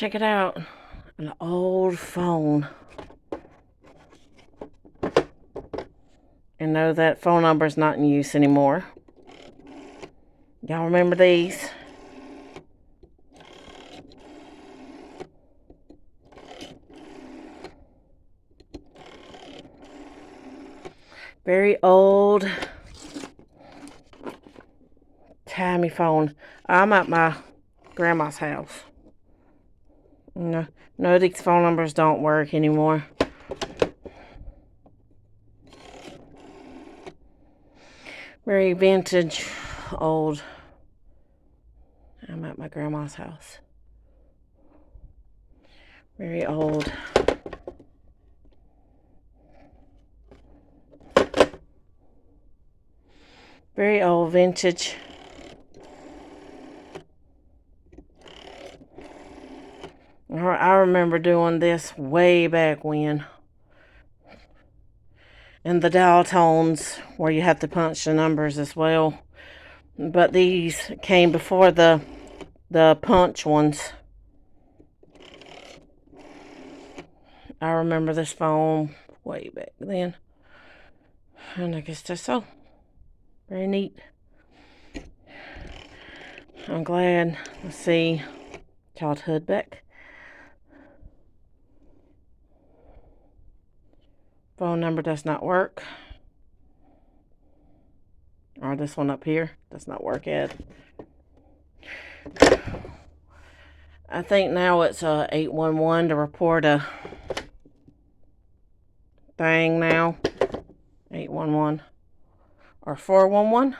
Check it out. An old phone. And no, that phone number is not in use anymore. Y'all remember these? Very old, timey phone. I'm at my grandma's house. No, these phone numbers don't work anymore. Very vintage, old. I'm at my grandma's house. Very old. Very old, vintage. I remember doing this way back when. And the dial tones where you have to punch the numbers as well. But these came before the punch ones. I remember this phone way back then. And I guess that's all. Very neat. I'm glad to see childhood back. Phone number does not work. Or this one up here does not work yet. I think now it's 811 to report a thing now. 811 or 411.